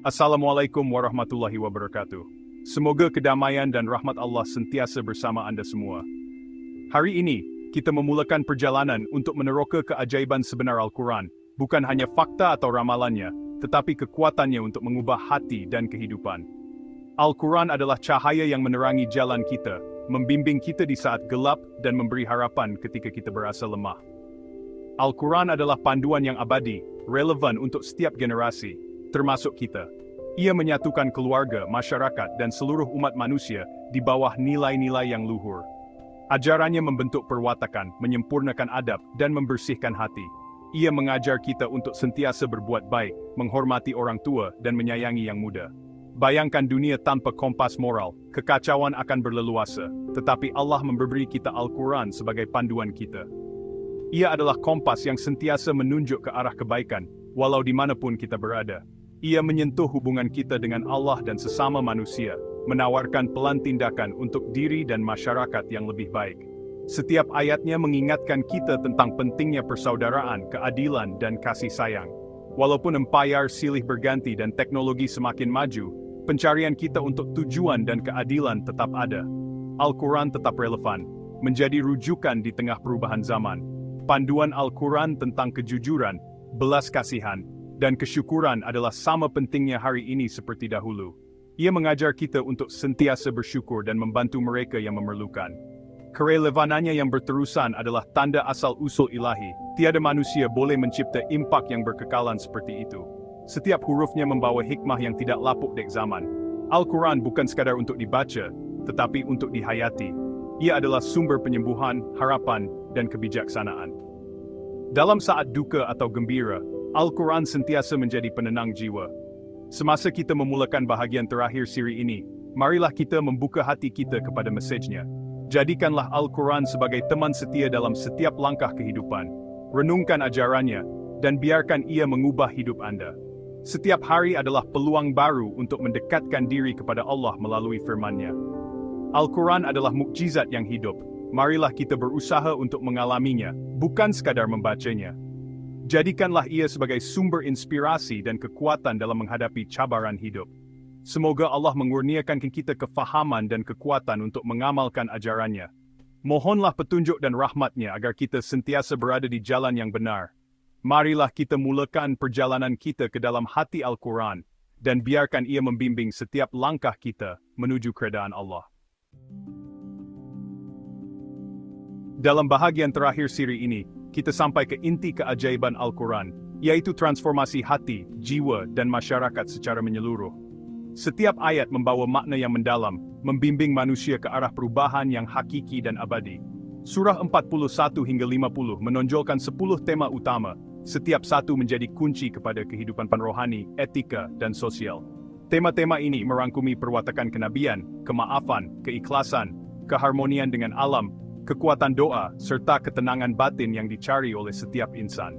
Assalamualaikum warahmatullahi wabarakatuh. Semoga kedamaian dan rahmat Allah sentiasa bersama Anda semua. Hari ini, kita memulakan perjalanan untuk meneroka keajaiban sebenar Al-Quran, bukan hanya fakta atau ramalannya, tetapi kekuatannya untuk mengubah hati dan kehidupan. Al-Quran adalah cahaya yang menerangi jalan kita, membimbing kita di saat gelap dan memberi harapan ketika kita berasa lemah. Al-Quran adalah panduan yang abadi, relevan untuk setiap generasi, termasuk kita. Ia menyatukan keluarga, masyarakat, dan seluruh umat manusia di bawah nilai-nilai yang luhur. Ajarannya membentuk perwatakan, menyempurnakan adab, dan membersihkan hati. Ia mengajar kita untuk sentiasa berbuat baik, menghormati orang tua, dan menyayangi yang muda. Bayangkan dunia tanpa kompas moral, kekacauan akan berleluasa, tetapi Allah memberi kita Al-Quran sebagai panduan kita. Ia adalah kompas yang sentiasa menunjuk ke arah kebaikan, walau dimanapun kita berada. Ia menyentuh hubungan kita dengan Allah dan sesama manusia, menawarkan pelan tindakan untuk diri dan masyarakat yang lebih baik. Setiap ayatnya mengingatkan kita tentang pentingnya persaudaraan, keadilan, dan kasih sayang. Walaupun empayar silih berganti dan teknologi semakin maju, pencarian kita untuk tujuan dan keadilan tetap ada. Al-Quran tetap relevan, menjadi rujukan di tengah perubahan zaman. Panduan Al-Quran tentang kejujuran, belas kasihan, dan kesyukuran adalah sama pentingnya hari ini seperti dahulu. Ia mengajar kita untuk sentiasa bersyukur dan membantu mereka yang memerlukan. Kerelevanannya yang berterusan adalah tanda asal-usul ilahi. Tiada manusia boleh mencipta impak yang berkekalan seperti itu. Setiap hurufnya membawa hikmah yang tidak lapuk dek zaman. Al-Quran bukan sekadar untuk dibaca, tetapi untuk dihayati. Ia adalah sumber penyembuhan, harapan, dan kebijaksanaan. Dalam saat duka atau gembira, Al-Quran sentiasa menjadi penenang jiwa. Semasa kita memulakan bahagian terakhir siri ini, marilah kita membuka hati kita kepada mesejnya. Jadikanlah Al-Quran sebagai teman setia dalam setiap langkah kehidupan. Renungkan ajarannya, dan biarkan ia mengubah hidup Anda. Setiap hari adalah peluang baru untuk mendekatkan diri kepada Allah melalui firman-Nya. Al-Quran adalah mukjizat yang hidup. Marilah kita berusaha untuk mengalaminya, bukan sekadar membacanya. Jadikanlah ia sebagai sumber inspirasi dan kekuatan dalam menghadapi cabaran hidup. Semoga Allah mengurniakan kita kefahaman dan kekuatan untuk mengamalkan ajarannya. Mohonlah petunjuk dan rahmat-Nya agar kita sentiasa berada di jalan yang benar. Marilah kita mulakan perjalanan kita ke dalam hati Al-Quran, dan biarkan ia membimbing setiap langkah kita menuju keredaan Allah. Dalam bahagian terakhir siri ini, kita sampai ke inti keajaiban Al-Quran, yaitu transformasi hati, jiwa, dan masyarakat secara menyeluruh. Setiap ayat membawa makna yang mendalam, membimbing manusia ke arah perubahan yang hakiki dan abadi. Surah 41 hingga 50 menonjolkan 10 tema utama, setiap satu menjadi kunci kepada kehidupan rohani, etika, dan sosial. Tema-tema ini merangkumi perwatakan kenabian, kemaafan, keikhlasan, keharmonian dengan alam, kekuatan doa, serta ketenangan batin yang dicari oleh setiap insan.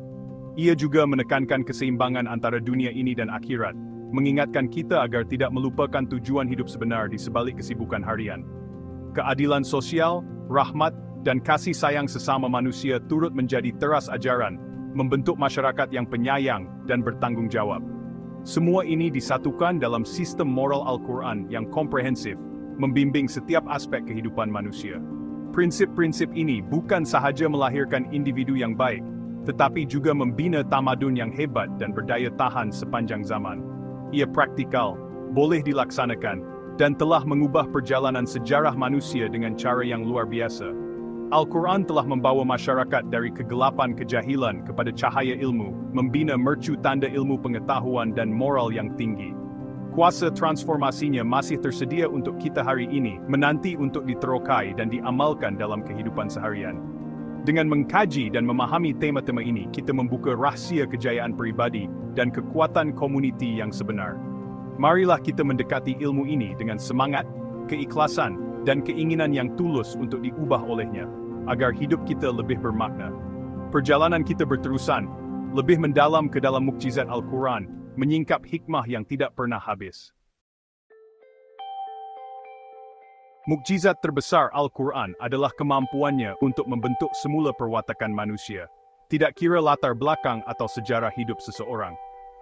Ia juga menekankan keseimbangan antara dunia ini dan akhirat, mengingatkan kita agar tidak melupakan tujuan hidup sebenar di sebalik kesibukan harian. Keadilan sosial, rahmat, dan kasih sayang sesama manusia turut menjadi teras ajaran, membentuk masyarakat yang penyayang dan bertanggung jawab. Semua ini disatukan dalam sistem moral Al-Quran yang komprehensif, membimbing setiap aspek kehidupan manusia. Prinsip-prinsip ini bukan sahaja melahirkan individu yang baik, tetapi juga membina tamadun yang hebat dan berdaya tahan sepanjang zaman. Ia praktikal, boleh dilaksanakan, dan telah mengubah perjalanan sejarah manusia dengan cara yang luar biasa. Al-Quran telah membawa masyarakat dari kegelapan kejahilan kepada cahaya ilmu, membina mercu tanda ilmu pengetahuan dan moral yang tinggi. Kuasa transformasinya masih tersedia untuk kita hari ini, menanti untuk diterokai dan diamalkan dalam kehidupan seharian. Dengan mengkaji dan memahami tema-tema ini, kita membuka rahsia kejayaan pribadi dan kekuatan komuniti yang sebenar. Marilah kita mendekati ilmu ini dengan semangat, keikhlasan, dan keinginan yang tulus untuk diubah olehnya, agar hidup kita lebih bermakna. Perjalanan kita berterusan, lebih mendalam ke dalam mukjizat Al-Quran, menyingkap hikmah yang tidak pernah habis. Mukjizat terbesar Al-Quran adalah kemampuannya untuk membentuk semula perwatakan manusia. Tidak kira latar belakang atau sejarah hidup seseorang.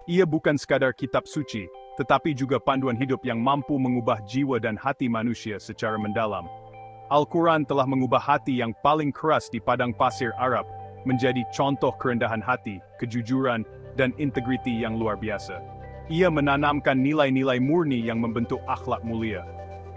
Ia bukan sekadar kitab suci, tetapi juga panduan hidup yang mampu mengubah jiwa dan hati manusia secara mendalam. Al-Quran telah mengubah hati yang paling keras di padang pasir Arab menjadi contoh kerendahan hati, kejujuran, dan integriti yang luar biasa. Ia menanamkan nilai-nilai murni yang membentuk akhlak mulia.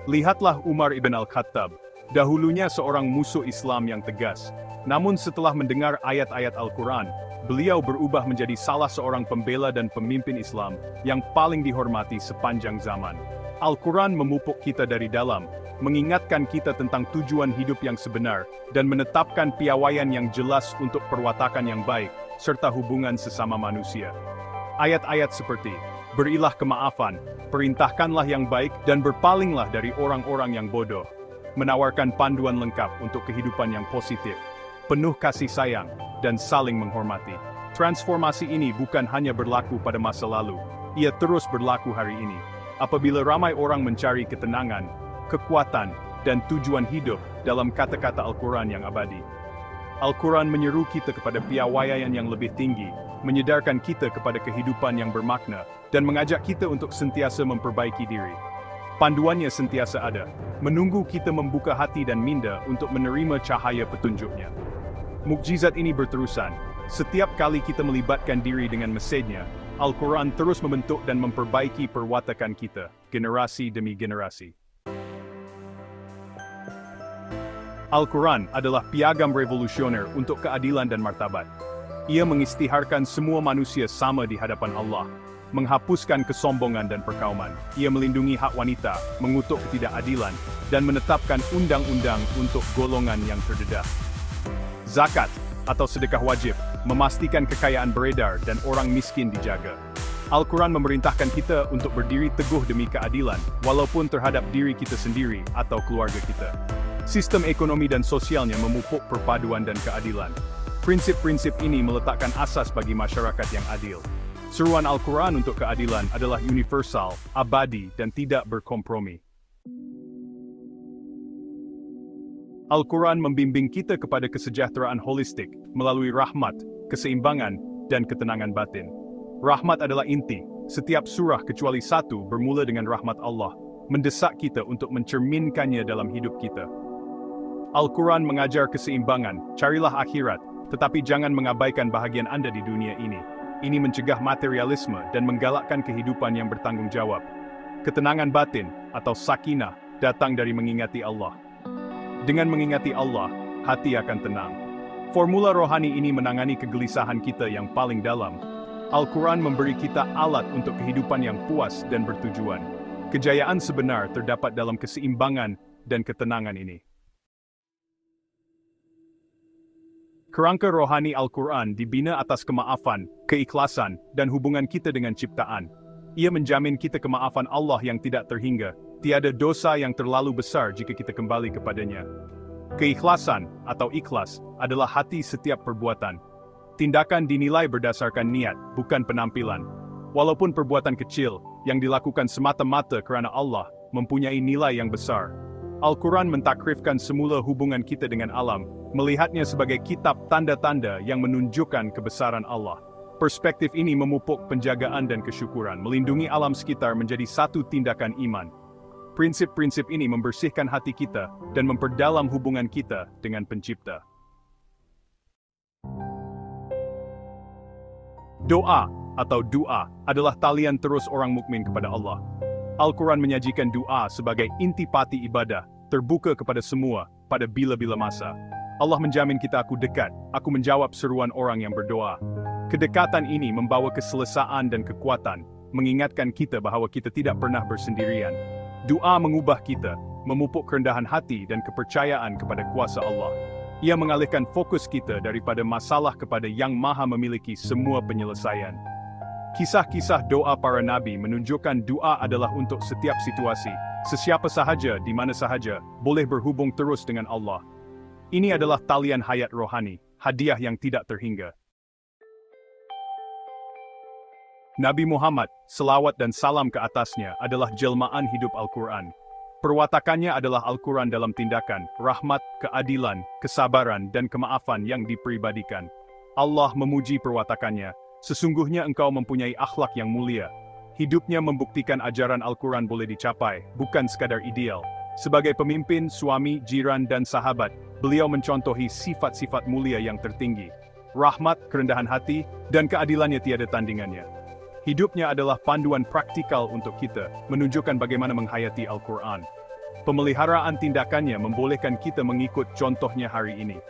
Lihatlah Umar ibn Al-Khattab, dahulunya seorang musuh Islam yang tegas. Namun setelah mendengar ayat-ayat Al-Quran, beliau berubah menjadi salah seorang pembela dan pemimpin Islam yang paling dihormati sepanjang zaman. Al-Quran memupuk kita dari dalam, mengingatkan kita tentang tujuan hidup yang sebenar, dan menetapkan piawaian yang jelas untuk perwatakan yang baik, serta hubungan sesama manusia. Ayat-ayat seperti, berilah kemaafan, perintahkanlah yang baik, dan berpalinglah dari orang-orang yang bodoh, menawarkan panduan lengkap untuk kehidupan yang positif, penuh kasih sayang, dan saling menghormati. Transformasi ini bukan hanya berlaku pada masa lalu, ia terus berlaku hari ini. Apabila ramai orang mencari ketenangan, kekuatan, dan tujuan hidup dalam kata-kata Al-Quran yang abadi. Al-Quran menyeru kita kepada piawaian yang lebih tinggi, menyedarkan kita kepada kehidupan yang bermakna, dan mengajak kita untuk sentiasa memperbaiki diri. Panduannya sentiasa ada, menunggu kita membuka hati dan minda untuk menerima cahaya petunjuknya. Mukjizat ini berterusan. Setiap kali kita melibatkan diri dengan mesinnya, Al-Quran terus membentuk dan memperbaiki perwatakan kita, generasi demi generasi. Al-Quran adalah piagam revolusioner untuk keadilan dan martabat. Ia mengisytiharkan semua manusia sama di hadapan Allah, menghapuskan kesombongan dan perkauman. Ia melindungi hak wanita, mengutuk ketidakadilan, dan menetapkan undang-undang untuk golongan yang terdedah. Zakat, atau sedekah wajib, memastikan kekayaan beredar dan orang miskin dijaga. Al-Quran memerintahkan kita untuk berdiri teguh demi keadilan, walaupun terhadap diri kita sendiri atau keluarga kita. Sistem ekonomi dan sosialnya memupuk perpaduan dan keadilan. Prinsip-prinsip ini meletakkan asas bagi masyarakat yang adil. Seruan Al-Quran untuk keadilan adalah universal, abadi, dan tidak berkompromi. Al-Quran membimbing kita kepada kesejahteraan holistik melalui rahmat, keseimbangan, dan ketenangan batin. Rahmat adalah inti. Setiap surah kecuali satu bermula dengan rahmat Allah, mendesak kita untuk mencerminkannya dalam hidup kita. Al-Quran mengajar keseimbangan, carilah akhirat, tetapi jangan mengabaikan bahagian Anda di dunia ini. Ini mencegah materialisme dan menggalakkan kehidupan yang bertanggung jawab. Ketenangan batin, atau sakinah, datang dari mengingati Allah. Dengan mengingati Allah, hati akan tenang. Formula rohani ini menangani kegelisahan kita yang paling dalam. Al-Quran memberi kita alat untuk kehidupan yang puas dan bertujuan. Kejayaan sebenar terdapat dalam keseimbangan dan ketenangan ini. Kerangka rohani Al-Quran dibina atas kemaafan, keikhlasan, dan hubungan kita dengan ciptaan. Ia menjamin kita kemaafan Allah yang tidak terhingga. Tiada dosa yang terlalu besar jika kita kembali kepadanya. Keikhlasan, atau ikhlas, adalah hati setiap perbuatan. Tindakan dinilai berdasarkan niat, bukan penampilan. Walaupun perbuatan kecil, yang dilakukan semata-mata kerana Allah, mempunyai nilai yang besar. Al-Quran mentakrifkan semula hubungan kita dengan alam, melihatnya sebagai kitab tanda-tanda yang menunjukkan kebesaran Allah. Perspektif ini memupuk penjagaan dan kesyukuran, melindungi alam sekitar menjadi satu tindakan iman. Prinsip-prinsip ini membersihkan hati kita dan memperdalam hubungan kita dengan Pencipta. Doa atau du'a adalah talian terus orang mukmin kepada Allah. Al-Quran menyajikan du'a sebagai intipati ibadah, terbuka kepada semua, pada bila-bila masa. Allah menjamin kita aku dekat, aku menjawab seruan orang yang berdoa. Kedekatan ini membawa keselesaan dan kekuatan, mengingatkan kita bahawa kita tidak pernah bersendirian. Doa mengubah kita, memupuk kerendahan hati dan kepercayaan kepada kuasa Allah. Ia mengalihkan fokus kita daripada masalah kepada Yang Maha memiliki semua penyelesaian. Kisah-kisah doa para nabi menunjukkan doa adalah untuk setiap situasi. Sesiapa sahaja, di mana sahaja, boleh berhubung terus dengan Allah. Ini adalah talian hayat rohani, hadiah yang tidak terhingga. Nabi Muhammad, selawat dan salam ke atasnya, adalah jelmaan hidup Al-Quran. Perwatakannya adalah Al-Quran dalam tindakan, rahmat, keadilan, kesabaran, dan kemaafan yang diperibadikan. Allah memuji perwatakannya, sesungguhnya engkau mempunyai akhlak yang mulia. Hidupnya membuktikan ajaran Al-Quran boleh dicapai, bukan sekadar ideal. Sebagai pemimpin, suami, jiran, dan sahabat, beliau mencontohi sifat-sifat mulia yang tertinggi. Rahmat, kerendahan hati, dan keadilannya tiada tandingannya. Hidupnya adalah panduan praktikal untuk kita, menunjukkan bagaimana menghayati Al-Quran. Pemeliharaan tindakannya membolehkan kita mengikut contohnya hari ini.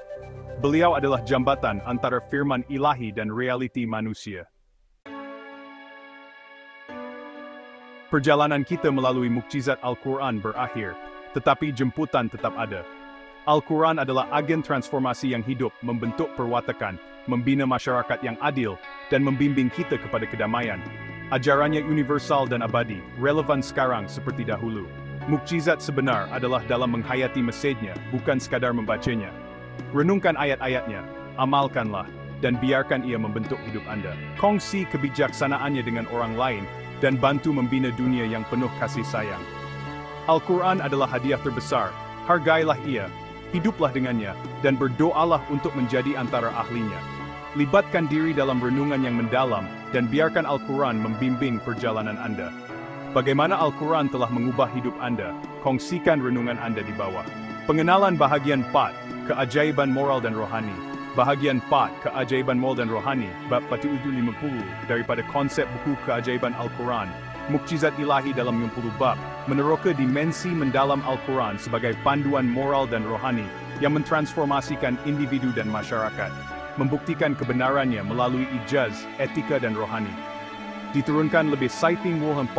Beliau adalah jambatan antara firman ilahi dan realiti manusia. Perjalanan kita melalui mukjizat Al-Quran berakhir, tetapi jemputan tetap ada. Al-Quran adalah agen transformasi yang hidup, membentuk perwatakan, membina masyarakat yang adil, dan membimbing kita kepada kedamaian. Ajarannya universal dan abadi, relevan sekarang seperti dahulu. Mukjizat sebenar adalah dalam menghayati mesejnya, bukan sekadar membacanya. Renungkan ayat-ayatnya, amalkanlah, dan biarkan ia membentuk hidup Anda. Kongsi kebijaksanaannya dengan orang lain, dan bantu membina dunia yang penuh kasih sayang. Al-Quran adalah hadiah terbesar, hargailah ia, hiduplah dengannya, dan berdoalah untuk menjadi antara ahlinya. Libatkan diri dalam renungan yang mendalam, dan biarkan Al-Quran membimbing perjalanan Anda. Bagaimana Al-Quran telah mengubah hidup Anda, kongsikan renungan Anda di bawah. Pengenalan bahagian 4, keajaiban moral dan rohani. Bahagian 4, keajaiban moral dan rohani, bab 450, daripada konsep buku keajaiban Al-Quran, mukjizat ilahi dalam 50 bab, meneroka dimensi mendalam Al-Quran sebagai panduan moral dan rohani yang mentransformasikan individu dan masyarakat, membuktikan kebenarannya melalui ijaz, etika dan rohani. Diturunkan lebih 400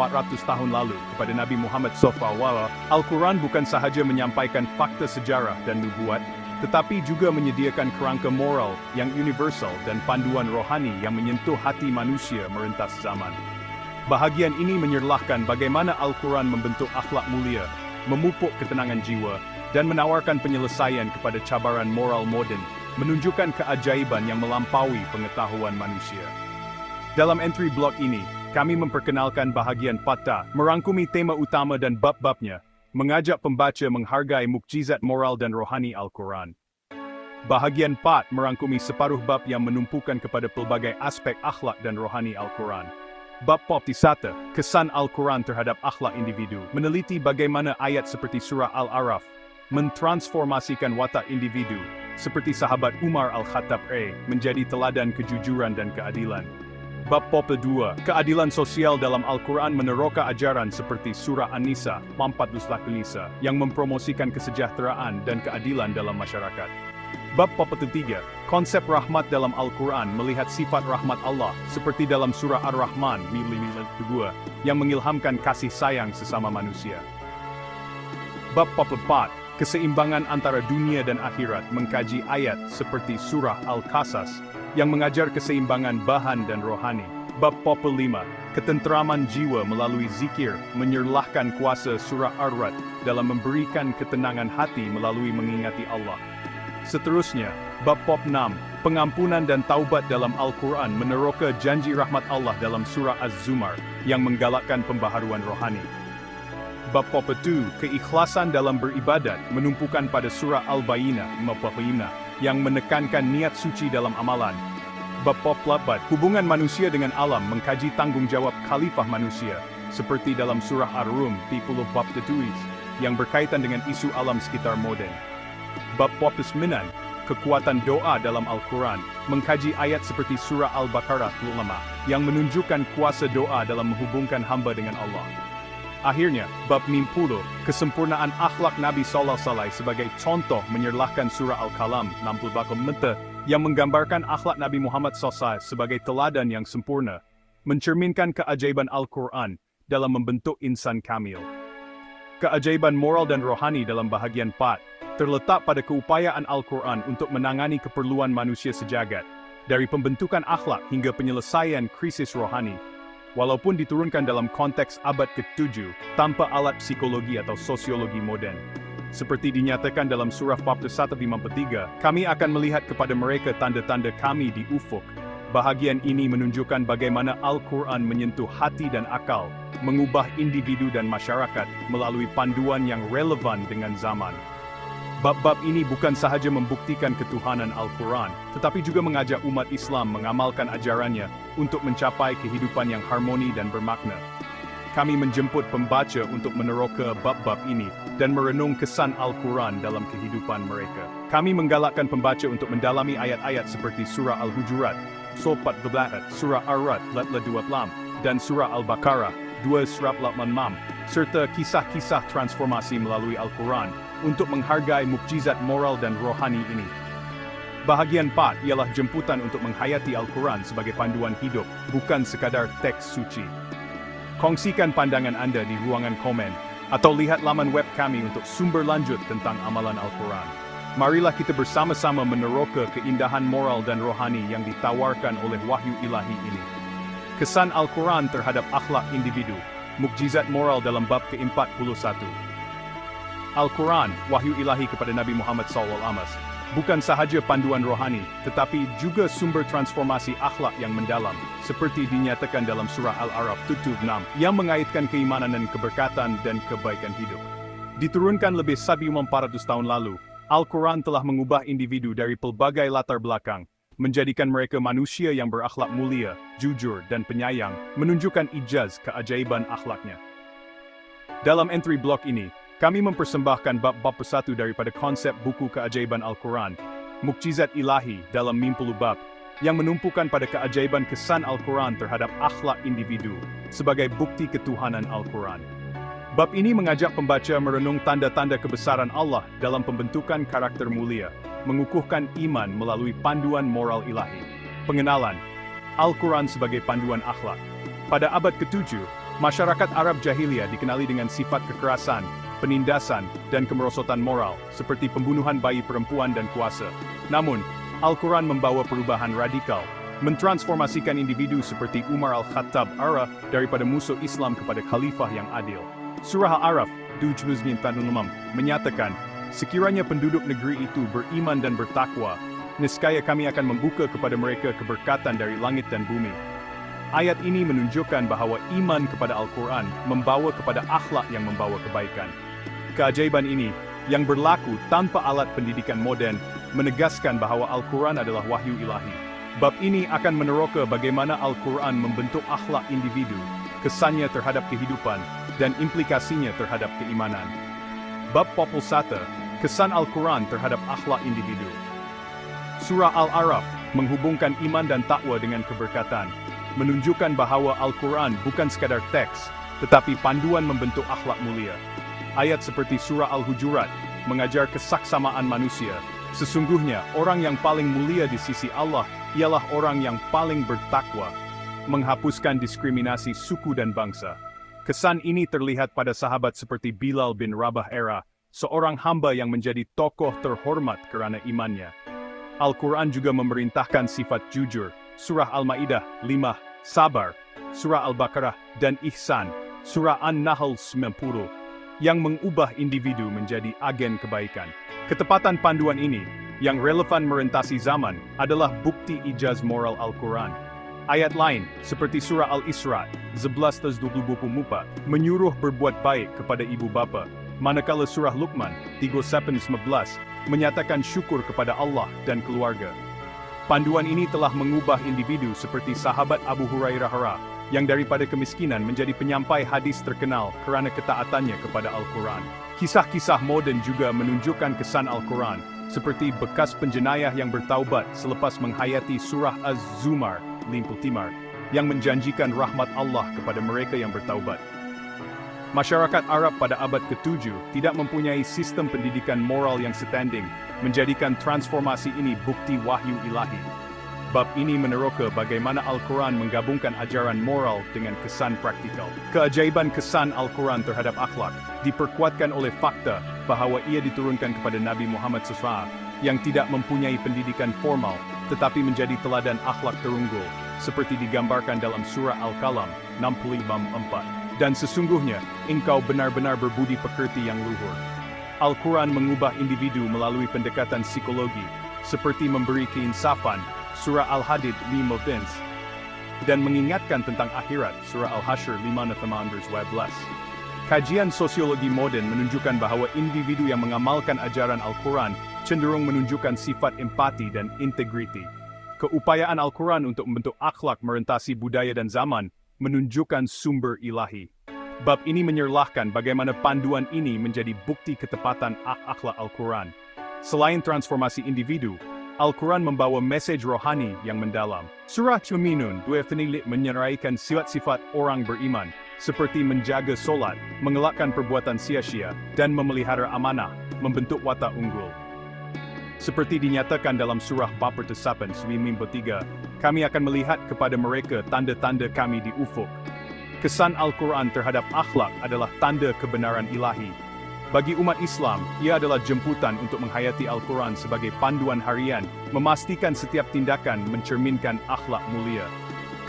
tahun lalu kepada Nabi Muhammad SAW, Al-Quran bukan sahaja menyampaikan fakta sejarah dan nubuat, tetapi juga menyediakan kerangka moral yang universal dan panduan rohani yang menyentuh hati manusia merentas zaman. Bahagian ini menyerlahkan bagaimana Al-Quran membentuk akhlak mulia, memupuk ketenangan jiwa, dan menawarkan penyelesaian kepada cabaran moral moden, menunjukkan keajaiban yang melampaui pengetahuan manusia. Dalam entry blog ini, kami memperkenalkan bahagian 4, merangkumi tema utama dan bab-babnya, mengajak pembaca menghargai mukjizat moral dan rohani Al-Quran. Bahagian 4 merangkumi separuh bab yang menumpukan kepada pelbagai aspek akhlak dan rohani Al-Quran. Bab 1, kesan Al-Quran terhadap akhlak individu, meneliti bagaimana ayat seperti surah Al-Araf mentransformasikan watak individu, seperti sahabat Umar Al-Khattab menjadi teladan kejujuran dan keadilan. Bab 2, keadilan sosial dalam Al-Quran meneroka ajaran seperti surah An-Nisa 45 yang mempromosikan kesejahteraan dan keadilan dalam masyarakat. Bab 3, konsep rahmat dalam Al-Quran melihat sifat rahmat Allah seperti dalam surah Ar-Rahman 2 yang mengilhamkan kasih sayang sesama manusia. Bab 4, keseimbangan antara dunia dan akhirat mengkaji ayat seperti surah Al-Qasas yang mengajar keseimbangan bahan dan rohani. Bab 5, ketenteraman jiwa melalui zikir menyerlahkan kuasa surah Ar-Ra'd dalam memberikan ketenangan hati melalui mengingati Allah. Seterusnya, bab 6, pengampunan dan taubat dalam Al-Quran meneroka janji rahmat Allah dalam surah Az-Zumar yang menggalakkan pembaharuan rohani. Bab 2, keikhlasan dalam beribadat menumpukan pada surah Al-Bayyinah 55 yang menekankan niat suci dalam amalan. Bab 4, hubungan manusia dengan alam mengkaji tanggungjawab khalifah manusia, seperti dalam surah Ar-Rum 37 yang berkaitan dengan isu alam sekitar moden. Bab 9, kekuatan doa dalam Al-Quran, mengkaji ayat seperti surah Al-Baqarah 25 yang menunjukkan kuasa doa dalam menghubungkan hamba dengan Allah. Akhirnya, bab 10, kesempurnaan akhlak Nabi SAW sebagai contoh menyerlahkan surah Al-Qalam 60 yang menggambarkan akhlak Nabi Muhammad SAW sebagai teladan yang sempurna, mencerminkan keajaiban Al-Quran dalam membentuk insan kamil. Keajaiban moral dan rohani dalam bahagian 4 terletak pada keupayaan Al-Quran untuk menangani keperluan manusia sejagat, dari pembentukan akhlak hingga penyelesaian krisis rohani. Walaupun diturunkan dalam konteks abad ke-7 tanpa alat psikologi atau sosiologi moden. Seperti dinyatakan dalam surah 41:53, kami akan melihat kepada mereka tanda-tanda kami di ufuk. Bahagian ini menunjukkan bagaimana Al-Quran menyentuh hati dan akal, mengubah individu dan masyarakat melalui panduan yang relevan dengan zaman. Bab-bab ini bukan sahaja membuktikan ketuhanan Al-Quran, tetapi juga mengajak umat Islam mengamalkan ajarannya untuk mencapai kehidupan yang harmoni dan bermakna. kami menjemput pembaca untuk meneroka bab-bab ini dan merenung kesan Al-Quran dalam kehidupan mereka. Kami menggalakkan pembaca untuk mendalami ayat-ayat seperti Surah Al-Hujurat, Sopat Dhablat, Surah Ar-Rad, Latla 12, dan Surah Al-Baqarah, 286, serta kisah-kisah transformasi melalui Al-Quran untuk menghargai mukjizat moral dan rohani ini. Bahagian 4 ialah jemputan untuk menghayati Al-Quran sebagai panduan hidup, bukan sekadar teks suci. Kongsikan pandangan anda di ruangan komen, atau lihat laman web kami untuk sumber lanjut tentang amalan Al-Quran. Marilah kita bersama-sama meneroka keindahan moral dan rohani yang ditawarkan oleh wahyu ilahi ini. Kesan Al-Quran terhadap akhlak individu, mukjizat moral dalam bab ke-41. Al-Quran, wahyu ilahi kepada Nabi Muhammad SAW, bukan sahaja panduan rohani, tetapi juga sumber transformasi akhlak yang mendalam, seperti dinyatakan dalam Surah Al-A'raf 76, yang mengaitkan keimanan dan keberkatan dan kebaikan hidup. Diturunkan lebih 1,400 tahun lalu, Al-Quran telah mengubah individu dari pelbagai latar belakang, menjadikan mereka manusia yang berakhlak mulia, jujur, dan penyayang, menunjukkan ijaz keajaiban akhlaknya. Dalam entry blog ini, kami mempersembahkan bab-bab persatu daripada konsep buku keajaiban Al-Quran, mukjizat ilahi dalam 50 bab, yang menumpukan pada keajaiban kesan Al-Quran terhadap akhlak individu sebagai bukti ketuhanan Al-Quran. Bab ini mengajak pembaca merenung tanda-tanda kebesaran Allah dalam pembentukan karakter mulia, mengukuhkan iman melalui panduan moral ilahi. Pengenalan Al-Quran sebagai panduan akhlak. Pada abad ke-7, masyarakat Arab Jahiliyah dikenali dengan sifat kekerasan, penindasan, dan kemerosotan moral, seperti pembunuhan bayi perempuan dan kuasa. Namun, Al-Quran membawa perubahan radikal, mentransformasikan individu seperti Umar Al-Khattab Ara daripada musuh Islam kepada khalifah yang adil. Surah Al-A'raf 76 menyatakan, sekiranya penduduk negeri itu beriman dan bertakwa, niscaya kami akan membuka kepada mereka keberkatan dari langit dan bumi. Ayat ini menunjukkan bahawa iman kepada Al-Quran membawa kepada akhlak yang membawa kebaikan. Keajaiban ini, yang berlaku tanpa alat pendidikan moden, menegaskan bahawa Al-Quran adalah wahyu ilahi. Bab ini akan meneroka bagaimana Al-Quran membentuk akhlak individu, kesannya terhadap kehidupan, dan implikasinya terhadap keimanan. Bab 41, kesan Al-Quran terhadap akhlak individu. Surah Al-A'raf menghubungkan iman dan takwa dengan keberkatan, menunjukkan bahawa Al-Quran bukan sekadar teks, tetapi panduan membentuk akhlak mulia. Ayat seperti Surah Al-Hujurat mengajar kesaksamaan manusia. Sesungguhnya orang yang paling mulia di sisi Allah ialah orang yang paling bertakwa, menghapuskan diskriminasi suku dan bangsa. Kesan ini terlihat pada sahabat seperti Bilal bin Rabah era, seorang hamba yang menjadi tokoh terhormat kerana imannya. Al-Quran juga memerintahkan sifat jujur. Surah Al-Ma'idah 5, sabar, Surah Al-Baqarah, dan ihsan, Surah An-Nahl 90, yang mengubah individu menjadi agen kebaikan. Ketepatan panduan ini, yang relevan merentasi zaman, adalah bukti ijaz moral Al-Quran. Ayat lain, seperti Surah Al-Isra 11-24, menyuruh berbuat baik kepada ibu bapa, manakala Surah Luqman 3-11 menyatakan syukur kepada Allah dan keluarga. Panduan ini telah mengubah individu seperti sahabat Abu Hurairah yang daripada kemiskinan menjadi penyampai hadis terkenal kerana ketaatannya kepada Al-Quran. Kisah-kisah moden juga menunjukkan kesan Al-Quran, seperti bekas penjenayah yang bertaubat selepas menghayati Surah Az-Zumar 55, yang menjanjikan rahmat Allah kepada mereka yang bertaubat. Masyarakat Arab pada abad ke-7 tidak mempunyai sistem pendidikan moral yang standing, menjadikan transformasi ini bukti wahyu ilahi. Bab ini meneroka bagaimana Al-Quran menggabungkan ajaran moral dengan kesan praktikal. Keajaiban kesan Al-Quran terhadap akhlak diperkuatkan oleh fakta bahawa ia diturunkan kepada Nabi Muhammad SAW yang tidak mempunyai pendidikan formal tetapi menjadi teladan akhlak terunggul, seperti digambarkan dalam Surah Al-Qalam 65:4. Dan sesungguhnya, engkau benar-benar berbudi pekerti yang luhur. Al-Quran mengubah individu melalui pendekatan psikologi, seperti memberi keinsafan, Surah Al-Hadid 5, dan mengingatkan tentang akhirat, Surah Al-Hashr 5:12. Kajian sosiologi moden menunjukkan bahawa individu yang mengamalkan ajaran Al-Quran cenderung menunjukkan sifat empati dan integriti. Keupayaan Al-Quran untuk membentuk akhlak merentasi budaya dan zaman menunjukkan sumber ilahi. Bab ini menyerlahkan bagaimana panduan ini menjadi bukti ketepatan akhlak Al-Quran. Selain transformasi individu, Al-Quran membawa mesej rohani yang mendalam. Surah Al-Mu'minun menyeraikan sifat-sifat orang beriman, seperti menjaga solat, mengelakkan perbuatan sia-sia, dan memelihara amanah, membentuk watak unggul. Seperti dinyatakan dalam surah bab pertesapan Mim 3, kami akan melihat kepada mereka tanda-tanda kami di ufuk. Kesan Al-Quran terhadap akhlak adalah tanda kebenaran ilahi. Bagi umat Islam, ia adalah jemputan untuk menghayati Al-Quran sebagai panduan harian, memastikan setiap tindakan mencerminkan akhlak mulia.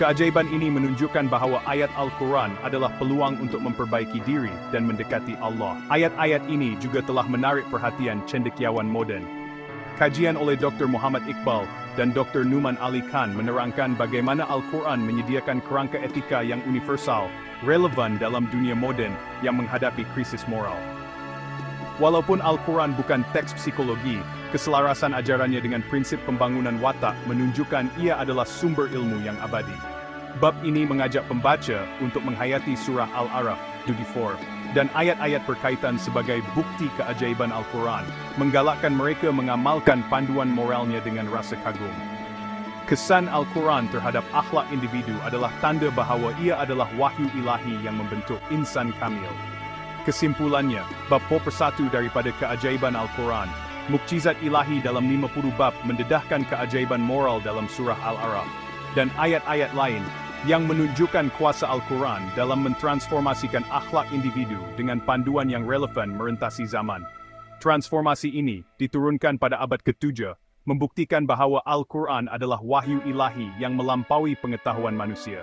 Keajaiban ini menunjukkan bahawa ayat Al-Quran adalah peluang untuk memperbaiki diri dan mendekati Allah. Ayat-ayat ini juga telah menarik perhatian cendekiawan moden. Kajian oleh Dr. Muhammad Iqbal dan Dr. Numan Ali Khan menerangkan bagaimana Al-Quran menyediakan kerangka etika yang universal, relevan dalam dunia moden yang menghadapi krisis moral. Walaupun Al-Quran bukan teks psikologi, keselarasan ajarannya dengan prinsip pembangunan watak menunjukkan ia adalah sumber ilmu yang abadi. Bab ini mengajak pembaca untuk menghayati surah Al-A'raf 24 dan ayat-ayat berkaitan sebagai bukti keajaiban Al-Quran, menggalakkan mereka mengamalkan panduan moralnya dengan rasa kagum. Kesan Al-Quran terhadap akhlak individu adalah tanda bahawa ia adalah wahyu ilahi yang membentuk insan kamil. Kesimpulannya, bab 1 daripada keajaiban Al-Quran, mukjizat ilahi dalam 50 bab mendedahkan keajaiban moral dalam surah Al-A'raf, dan ayat-ayat lain yang menunjukkan kuasa Al-Quran dalam mentransformasikan akhlak individu dengan panduan yang relevan merentasi zaman. Transformasi ini diturunkan pada abad ke-7, membuktikan bahawa Al-Quran adalah wahyu ilahi yang melampaui pengetahuan manusia.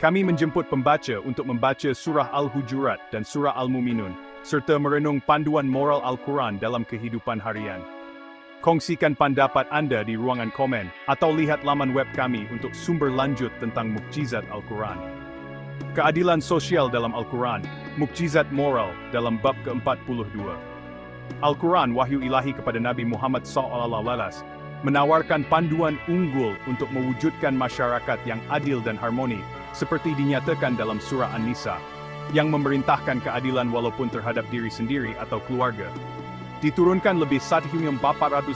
Kami menjemput pembaca untuk membaca surah Al-Hujurat dan surah Al-Mu'minun, serta merenung panduan moral Al-Quran dalam kehidupan harian. Kongsikan pendapat anda di ruangan komen, atau lihat laman web kami untuk sumber lanjut tentang mukjizat Al-Quran. Keadilan sosial dalam Al-Quran, mukjizat moral dalam bab ke-42. Al-Quran wahyu ilahi kepada Nabi Muhammad SAW menawarkan panduan unggul untuk mewujudkan masyarakat yang adil dan harmoni, seperti dinyatakan dalam surah An-Nisa, yang memerintahkan keadilan walaupun terhadap diri sendiri atau keluarga. Diturunkan lebih 1400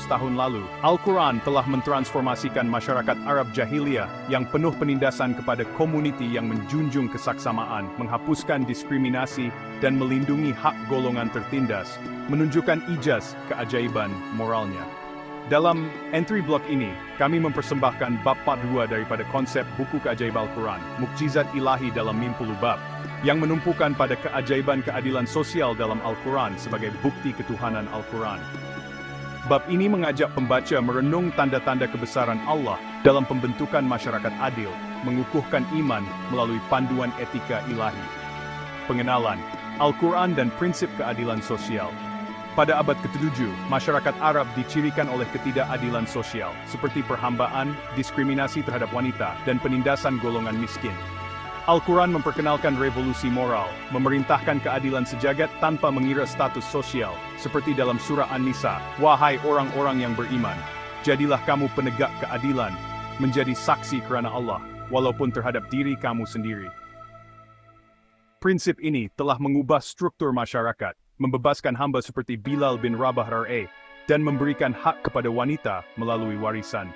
tahun lalu, Al-Quran telah mentransformasikan masyarakat Arab Jahiliyah yang penuh penindasan kepada komuniti yang menjunjung kesaksamaan, menghapuskan diskriminasi, dan melindungi hak golongan tertindas, menunjukkan ijaz keajaiban moralnya. Dalam entry block ini, kami mempersembahkan bab 42 daripada konsep buku keajaiban Al-Quran, mukjizat ilahi dalam 50 bab, yang menumpukan pada keajaiban keadilan sosial dalam Al-Quran sebagai bukti ketuhanan Al-Quran. Bab ini mengajak pembaca merenung tanda-tanda kebesaran Allah dalam pembentukan masyarakat adil, mengukuhkan iman melalui panduan etika ilahi. Pengenalan, Al-Quran dan prinsip keadilan sosial. Pada abad ke-7, masyarakat Arab dicirikan oleh ketidakadilan sosial, seperti perhambaan, diskriminasi terhadap wanita, dan penindasan golongan miskin. Al-Quran memperkenalkan revolusi moral, memerintahkan keadilan sejagat tanpa mengira status sosial, seperti dalam surah An-Nisa, wahai orang-orang yang beriman, jadilah kamu penegak keadilan, menjadi saksi kerana Allah, walaupun terhadap diri kamu sendiri. Prinsip ini telah mengubah struktur masyarakat, membebaskan hamba seperti Bilal bin Rabah R.A., dan memberikan hak kepada wanita melalui warisan.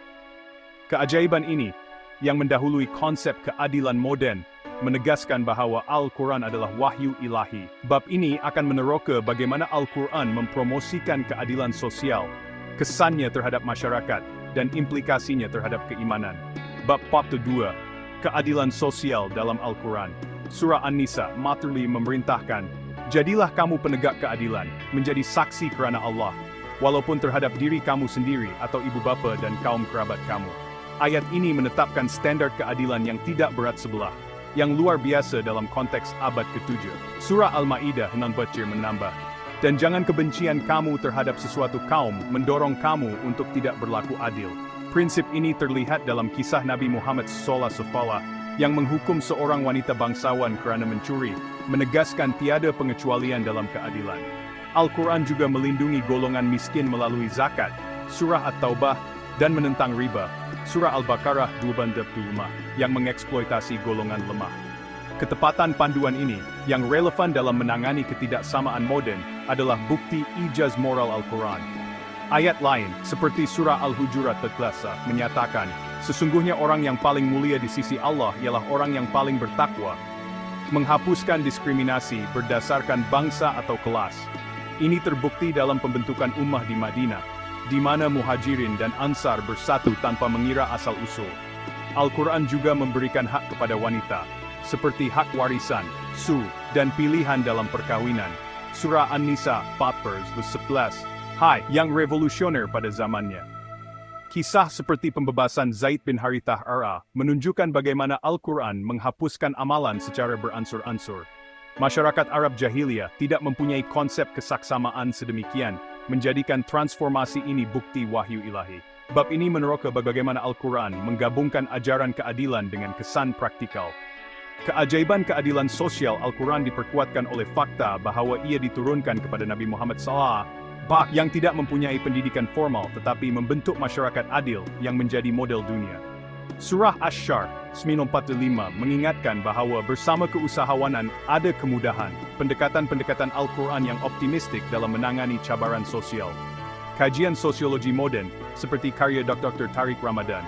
Keajaiban ini, yang mendahului konsep keadilan moden, menegaskan bahawa Al-Quran adalah wahyu ilahi. Bab ini akan meneroka bagaimana Al-Quran mempromosikan keadilan sosial, kesannya terhadap masyarakat, dan implikasinya terhadap keimanan. Bab 42, keadilan sosial dalam Al-Quran. Surah An-Nisa maturely memerintahkan, jadilah kamu penegak keadilan, menjadi saksi kerana Allah, walaupun terhadap diri kamu sendiri atau ibu bapa dan kaum kerabat kamu. Ayat ini menetapkan standar keadilan yang tidak berat sebelah, yang luar biasa dalam konteks abad ke-7. Surah Al-Ma'idah 6 menambah, dan jangan kebencian kamu terhadap sesuatu kaum mendorong kamu untuk tidak berlaku adil. Prinsip ini terlihat dalam kisah Nabi Muhammad SAW, yang menghukum seorang wanita bangsawan kerana mencuri, menegaskan tiada pengecualian dalam keadilan. Al-Quran juga melindungi golongan miskin melalui zakat, surah At-Taubah, dan menentang riba, surah Al-Baqarah 25, yang mengeksploitasi golongan lemah. Ketepatan panduan ini, yang relevan dalam menangani ketidaksamaan moden, adalah bukti ijaz moral Al-Quran. Ayat lain, seperti surah Al-Hujurat 13, menyatakan, sesungguhnya orang yang paling mulia di sisi Allah ialah orang yang paling bertakwa. Menghapuskan diskriminasi berdasarkan bangsa atau kelas. Ini terbukti dalam pembentukan ummah di Madinah, di mana Muhajirin dan Ansar bersatu tanpa mengira asal-usul. Al-Quran juga memberikan hak kepada wanita, seperti hak warisan, dan pilihan dalam perkawinan. Surah An-Nisa 14:11, yang revolusioner pada zamannya. Kisah seperti pembebasan Zaid bin Harithah Ar-A menunjukkan bagaimana Al-Quran menghapuskan amalan secara beransur-ansur. Masyarakat Arab Jahiliyah tidak mempunyai konsep kesaksamaan sedemikian, menjadikan transformasi ini bukti wahyu ilahi. Bab ini meneroka bagaimana Al-Quran menggabungkan ajaran keadilan dengan kesan praktikal. Keajaiban keadilan sosial Al-Quran diperkuatkan oleh fakta bahwa ia diturunkan kepada Nabi Muhammad SAW, yang tidak mempunyai pendidikan formal tetapi membentuk masyarakat adil yang menjadi model dunia. Surah Asy-Syarh 9:45 mengingatkan bahwa bersama keusahawanan ada kemudahan, pendekatan-pendekatan Al-Quran yang optimistik dalam menangani cabaran sosial. Kajian sosiologi moden, seperti karya Dr. Tariq Ramadan,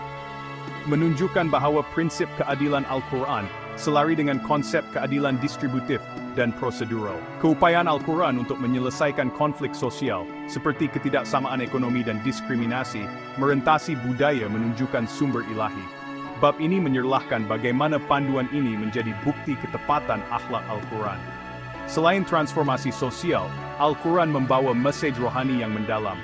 menunjukkan bahwa prinsip keadilan Al-Quran selari dengan konsep keadilan distributif dan prosedural. Keupayaan Al-Quran untuk menyelesaikan konflik sosial, seperti ketidaksamaan ekonomi dan diskriminasi, merentasi budaya menunjukkan sumber ilahi. Bab ini menyerlahkan bagaimana panduan ini menjadi bukti ketepatan akhlak Al-Quran. Selain transformasi sosial, Al-Quran membawa mesej rohani yang mendalam.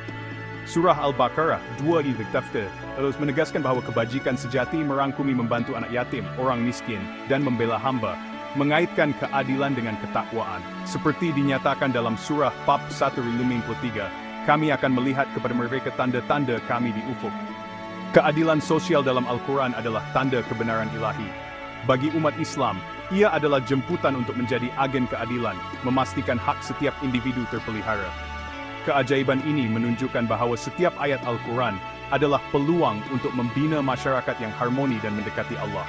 Surah Al-Baqarah 2:13 terus menegaskan bahwa kebajikan sejati merangkumi membantu anak yatim, orang miskin, dan membela hamba, mengaitkan keadilan dengan ketakwaan. Seperti dinyatakan dalam surah bab 1:53, kami akan melihat kepada mereka tanda-tanda kami di ufuk. Keadilan sosial dalam Al-Quran adalah tanda kebenaran ilahi. Bagi umat Islam, ia adalah jemputan untuk menjadi agen keadilan, memastikan hak setiap individu terpelihara. Keajaiban ini menunjukkan bahwa setiap ayat Al-Quran adalah peluang untuk membina masyarakat yang harmoni dan mendekati Allah.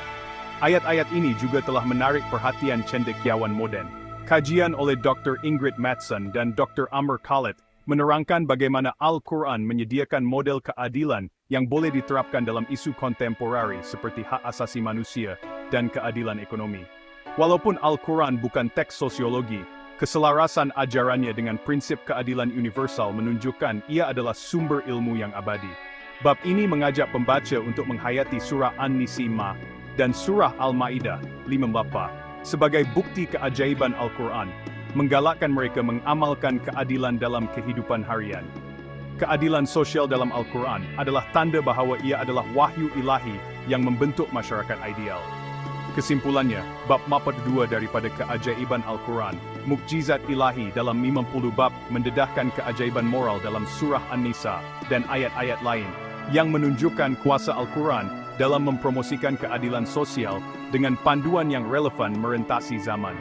Ayat-ayat ini juga telah menarik perhatian cendekiawan moden. Kajian oleh Dr. Ingrid Mattson dan Dr. Amr Khalid menerangkan bagaimana Al-Quran menyediakan model keadilan yang boleh diterapkan dalam isu kontemporari seperti hak asasi manusia dan keadilan ekonomi. Walaupun Al-Quran bukan teks sosiologi, keselarasan ajarannya dengan prinsip keadilan universal menunjukkan ia adalah sumber ilmu yang abadi. Bab ini mengajak pembaca untuk menghayati surah An-Nisa dan surah Al-Maidah 5:4 sebagai bukti keajaiban Al-Quran, menggalakkan mereka mengamalkan keadilan dalam kehidupan harian. Keadilan sosial dalam Al-Quran adalah tanda bahwa ia adalah wahyu ilahi yang membentuk masyarakat ideal. Kesimpulannya, bab 42 daripada keajaiban Al-Quran, mukjizat ilahi dalam 50 bab mendedahkan keajaiban moral dalam surah An-Nisa dan ayat-ayat lain yang menunjukkan kuasa Al-Quran dalam mempromosikan keadilan sosial dengan panduan yang relevan merentasi zaman.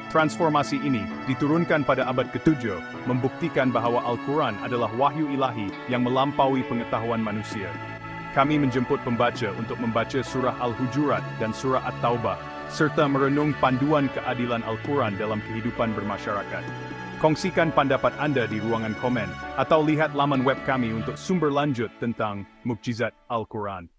Transformasi ini diturunkan pada abad ke-7, membuktikan bahwa Al-Quran adalah wahyu ilahi yang melampaui pengetahuan manusia. Kami menjemput pembaca untuk membaca surah Al-Hujurat dan surah At-Taubah, serta merenung panduan keadilan Al-Quran dalam kehidupan bermasyarakat. Kongsikan pendapat Anda di ruangan komen, atau lihat laman web kami untuk sumber lanjut tentang mukjizat Al-Quran.